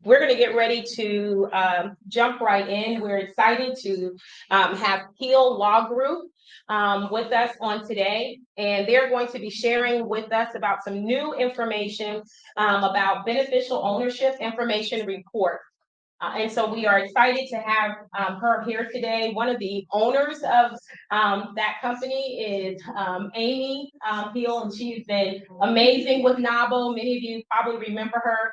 We're going to get ready to jump right in. We're excited to have F.U.E.L Law Group with us on today, and they're going to be sharing with us about some new information about beneficial ownership information report. And so we are excited to have her here today. One of the owners of that company is Amy F.U.E.L, and she's been amazing with NAWBO. Many of you probably remember her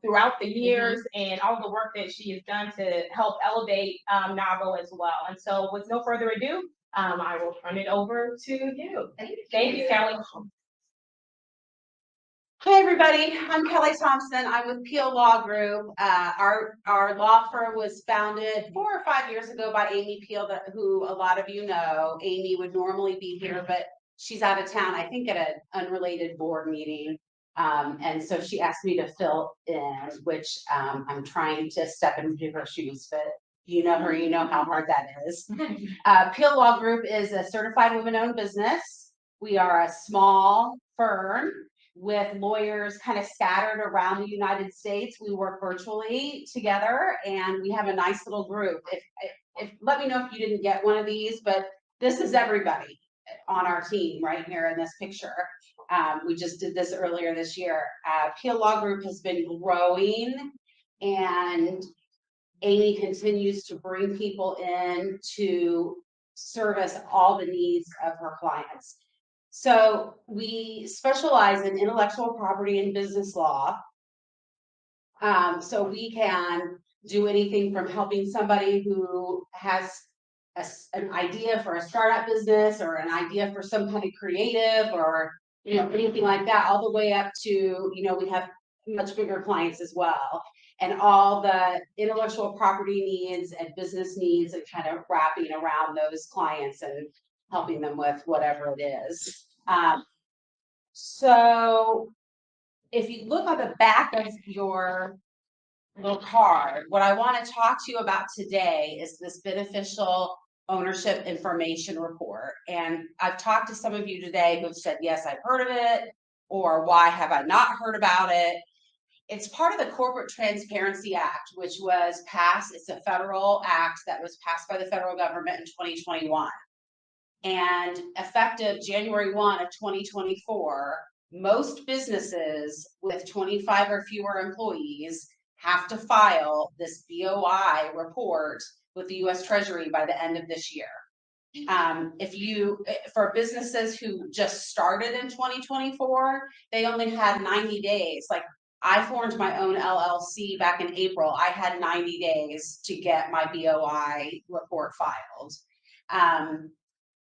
throughout the years and all the work that she has done to help elevate NAWBO as well. And so with no further ado, I will turn it over to you. Thank you, Kelly. Hi everybody, I'm Kelly Thompson. I'm with F.U.E.L Law Group. Our law firm was founded 4 or 5 years ago by Amy F.U.E.L, who a lot of you know. Amy would normally be here, but she's out of town, I think at an unrelated board meeting. And so she asked me to fill in, which I'm trying to step into her shoes, but you know her, you know how hard that is. F.U.E.L Law Group is a certified women-owned business. We are a small firm with lawyers kind of scattered around the United States. We work virtually together, and we have a nice little group. If let me know if you didn't get one of these, but this is everybody on our team right here in this picture. We just did this earlier this year. F.U.E.L Law Group has been growing, and Amy continues to bring people in to service all the needs of her clients. So we specialize in intellectual property and business law. So we can do anything from helping somebody who has an idea for a startup business or an idea for some kind of creative or anything like that, all the way up to, we have much bigger clients as well. And all the intellectual property needs and business needs and kind of wrapping around those clients and helping them with whatever it is. So if you look on the back of your little card, what I want to talk to you about today is this beneficial ownership information report. And I've talked to some of you today who've said, yes, I've heard of it, or why have I not heard about it? It's part of the Corporate Transparency Act, which was passed. It's a federal act that was passed by the federal government in 2021. And effective January 1 of 2024, most businesses with 25 or fewer employees have to file this BOI report with the U.S. Treasury by the end of this year. For businesses who just started in 2024, they only had 90 days. Like, I formed my own LLC back in April. I had 90 days to get my BOI report filed.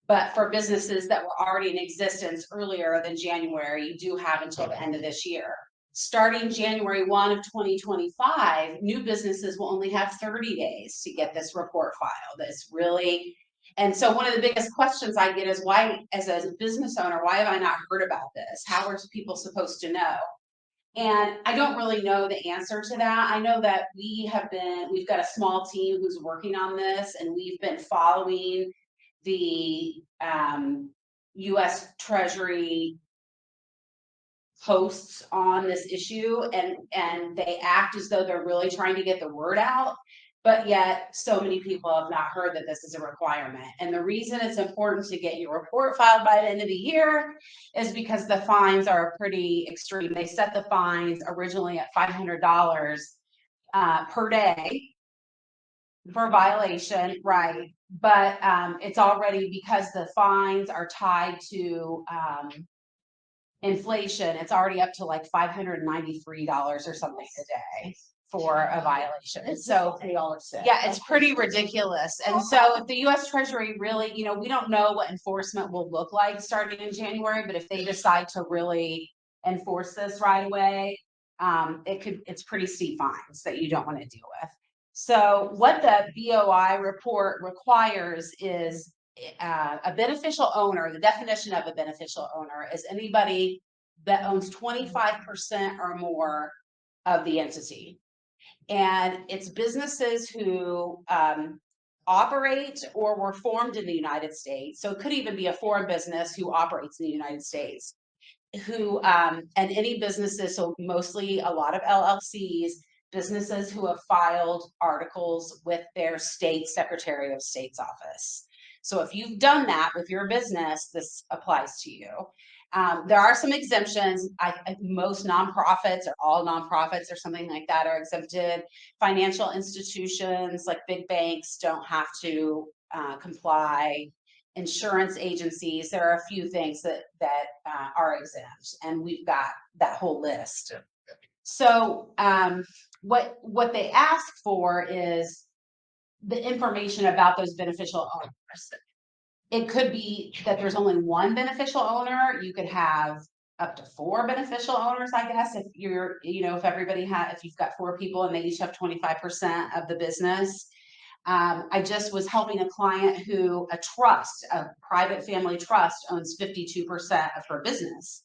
But for businesses that were already in existence earlier than January, you do have until the end of this year. Starting January 1 of 2025, new businesses will only have 30 days to get this report filed. It's really, and so one of the biggest questions I get is, why, as a business owner, why have I not heard about this? How are people supposed to know? And I don't really know the answer to that. I know that we've got a small team who's working on this, and we've been following the U.S. Treasury posts on this issue, and they act as though they're really trying to get the word out, but yet so many people have not heard that this is a requirement. And the reason it's important to get your report filed by the end of the year is because the fines are pretty extreme. They set the fines originally at $500 per day for violation, right? But it's already, because the fines are tied to inflation, it's already up to like $593 or something a day for a violation. So yeah, it's pretty ridiculous. And so if the U.S. Treasury really, we don't know what enforcement will look like starting in January, but if they decide to really enforce this right away, it's pretty steep fines that you don't want to deal with. So what the BOI report requires is a beneficial owner. The definition of a beneficial owner is anybody that owns 25% or more of the entity. And it's businesses who operate or were formed in the United States. So it could even be a foreign business who operates in the United States. who, and any businesses, so mostly a lot of LLCs, businesses who have filed articles with their state Secretary of State's office. So if you've done that with your business, this applies to you. There are some exemptions. Most nonprofits, or all nonprofits or something like that, are exempted. Financial institutions like big banks don't have to comply. Insurance agencies, there are a few things that are exempt, and we've got that whole list. So what they ask for is the information about those beneficial owners. It could be that there's only one beneficial owner. You could have up to 4 beneficial owners, I guess, if you're, if you've got 4 people and they each have 25% of the business. I just was helping a client who a private family trust, owns 52% of her business.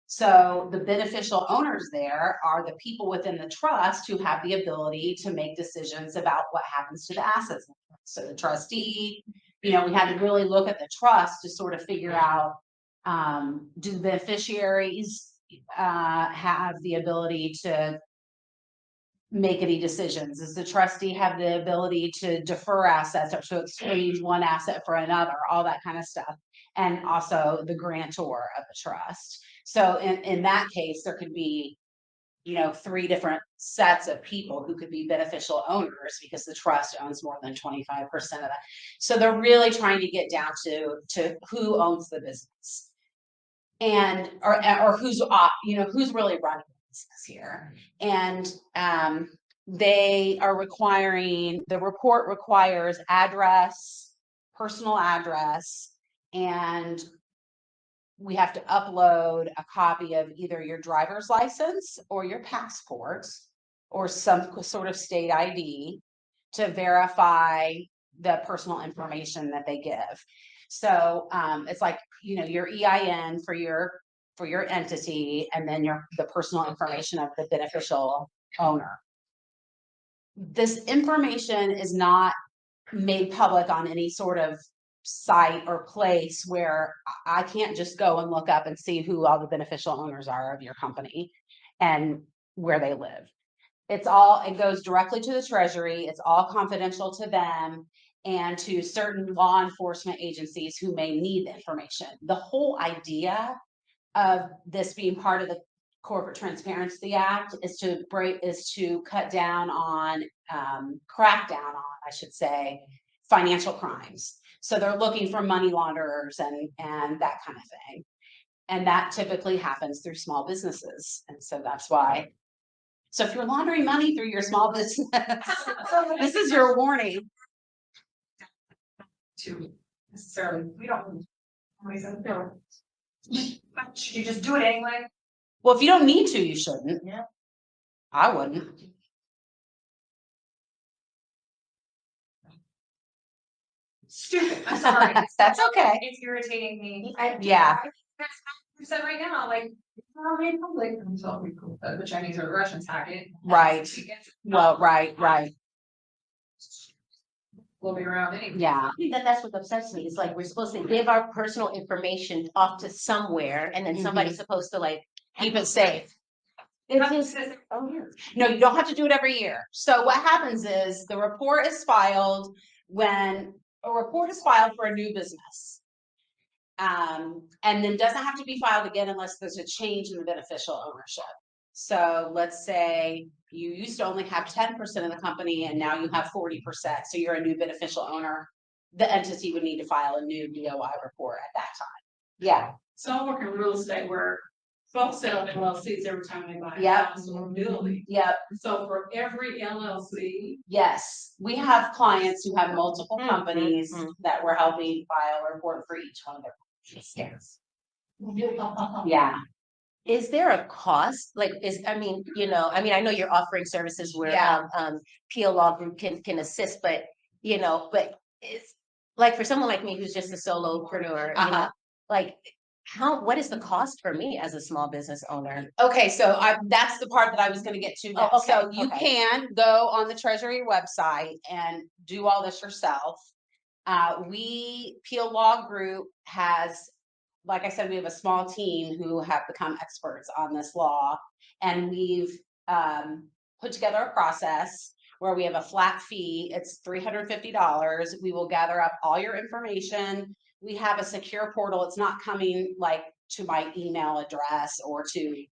So the beneficial owners there are the people within the trust who have the ability to make decisions about what happens to the assets. So the trustee, we had to really look at the trust to sort of figure out, do the beneficiaries have the ability to make any decisions? Does the trustee have the ability to defer assets or to exchange one asset for another, all that kind of stuff? And also the grantor of the trust. So in that case, there could be, 3 different sets of people who could be beneficial owners because the trust owns more than 25% of that. So they're really trying to get down to who owns the business, and or who's who's really running the business here. And they are requiring, the report requires address, personal address, and we have to upload a copy of either your driver's license or your passport or some sort of state ID to verify the personal information that they give. So it's like, your EIN for your entity, and then the personal information of the beneficial owner. This information is not made public on any sort of site or place where I can't just go and look up and see who all the beneficial owners are of your company and where they live. It goes directly to the Treasury. It's all confidential to them and to certain law enforcement agencies who may need the information. The whole idea of this being part of the Corporate Transparency Act is to cut down on, crack down on, I should say, financial crimes. So they're looking for money launderers and that kind of thing. And that typically happens through small businesses. And so that's why. So if you're laundering money through your small business, this is your warning. To necessarily, we don't. You just do it anyway. Well, if you don't need to, you shouldn't. Yeah. I wouldn't. Stupid. I'm sorry. That's okay. It's irritating me. Yeah. You said right now, like, made public until the Chinese or the Russians hack it. Right. Well, right. We'll be around anyway. Yeah. I think that's what upsets me. It's like we're supposed to give our personal information off to somewhere, and then somebody's supposed to Keep it safe. It's just, No, you don't have to do it every year. So what happens is the report is filed when a report is filed for a new business. And then doesn't have to be filed again unless there's a change in the beneficial ownership. So let's say you used to only have 10% of the company and now you have 40%. So you're a new beneficial owner. The entity would need to file a new DOI report at that time. Yeah. So I work in real estate where folks set up LLCs every time they buy a Yep. house or a building. Yep. So for every LLC, Yes, we have clients who have multiple companies that we're helping file a report for each one of their companies. Yeah. is there a cost? I know you're offering services where Yeah. P.L. Law Group can assist, but it's like for someone like me who's just a solopreneur, what is the cost for me as a small business owner? Okay, so that's the part that I was gonna get to next. okay, So you okay. can go on the Treasury website and do all this yourself. P.L. Law Group has like I said, we have a small team who have become experts on this law. And we've put together a process where we have a flat fee. It's $350. We will gather up all your information. We have a secure portal. It's not coming like to my email address or to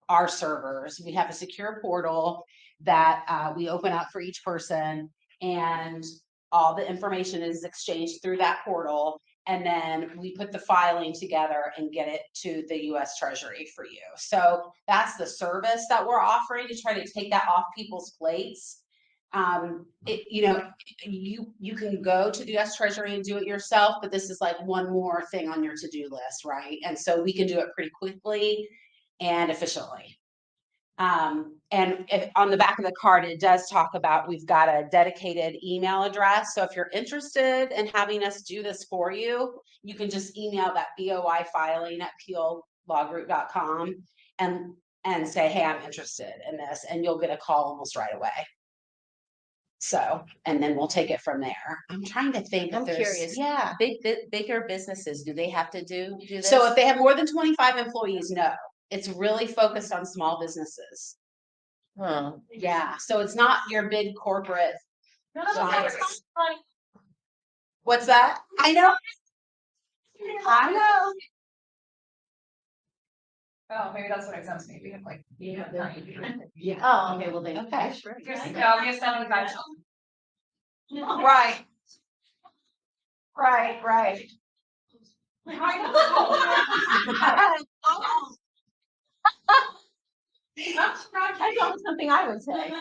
our servers. We have a secure portal that we open up for each person, and all the information is exchanged through that portal. And then we put the filing together and get it to the US Treasury for you. So that's the service that we're offering to try to take that off people's plates. You can go to the US Treasury and do it yourself, but this is like one more thing on your to-do list, right? And so we can do it pretty quickly and efficiently. And on the back of the card, it does talk about, we've got a dedicated email address. So if you're interested in having us do this for you, you can just email that BOI filing at peellawgroup.com and say, hey, I'm interested in this, and you'll get a call almost right away. So, and then we'll take it from there. I'm trying to think. I'm curious. Yeah. Bigger businesses, do they have to do this? So if they have more than 25 employees, no. It's really focused on small businesses. Huh. Yeah, so it's not your big corporate. giants. What's that? I know. I know. Oh, maybe that's what exempts me. We have like. Yeah. Oh, okay, well then. Okay. No, we have 75 children. Right. Right. That's something I would say.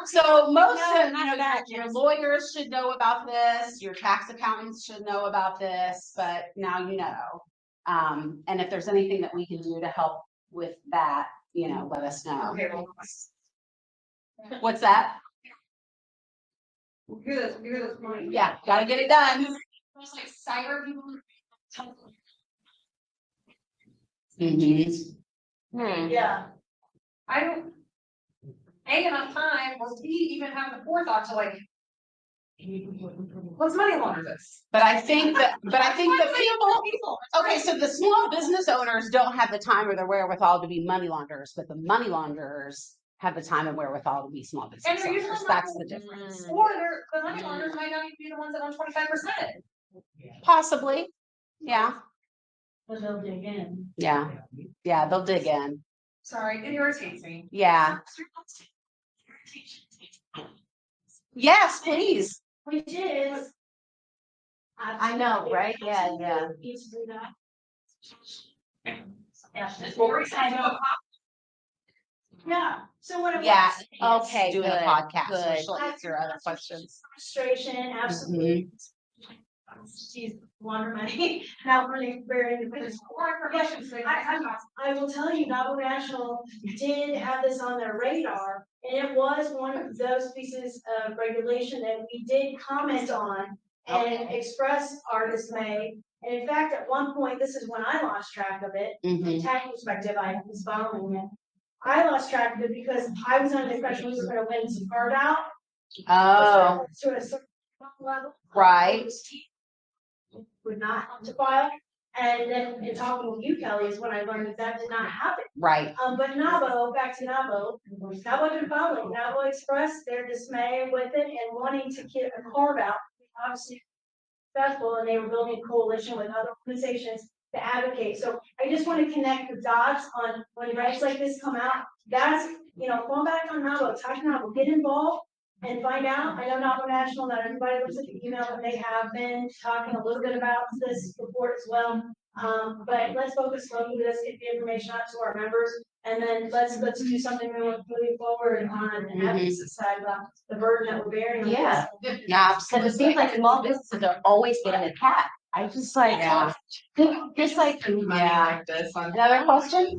So most of, that your lawyers should know about this, your tax accountants should know about this, but now you know. And if there's anything that we can do to help with that, let us know. Okay, well. What's that? We'll do this morning. Yeah, gotta get it done. There's like cyber people. Mm-hmm. Yeah. I don't. A, enough time, or B, even have the forethought to like. Let's money launder this. But I think that people, okay, so the small business owners don't have the time or the wherewithal to be money launderers, but the money launderers have the time and wherewithal to be small And business they're usually owners. not- That's the difference. Or the money launderers might not even be the ones that own 25%. Possibly, yeah, But they'll dig in. yeah, they'll dig in, Sorry, it irritates me. yeah. Yes, please. Which is. I know, right? Yeah. Needs to do that. Yeah, so what it Yeah, was. Okay, doing a good, podcast, so good. she'll answer other questions. Frustration, absolutely. She's launder money, not really very independent. I will tell you, NAWBO National did have this on their radar, and it was one of those pieces of regulation that we did comment on and express our dismay. And in fact, at one point, this is when I lost track of it, from a tax perspective, I was following it. I lost track of it because I was under the impression we were gonna win some carve out. Oh, To a certain level. right. Would not have to file. And then in talking with you, Kelly, is when I learned that did not happen. Right. But NAWBO, back to NAWBO didn't follow. NAWBO expressed their dismay with it and wanting to get a carve out. Obviously successful, and they were building a coalition with other organizations to advocate. So I just want to connect the dots on when regs like this come out. That's, going back on NAWBO, talk to NAWBO, get involved and find out. I know NAWBO National, not everybody looks at the email, but they have been talking a little bit about this report as well. But let's focus locally, let's get the information out to our members, and then let's do something moving forward on the advocacy side about the burden that we're bearing. on Yeah. this. Yeah, Because it absolutely. seems like small businesses are always getting attacked. I just like, Yeah. just like, Yeah. Another question?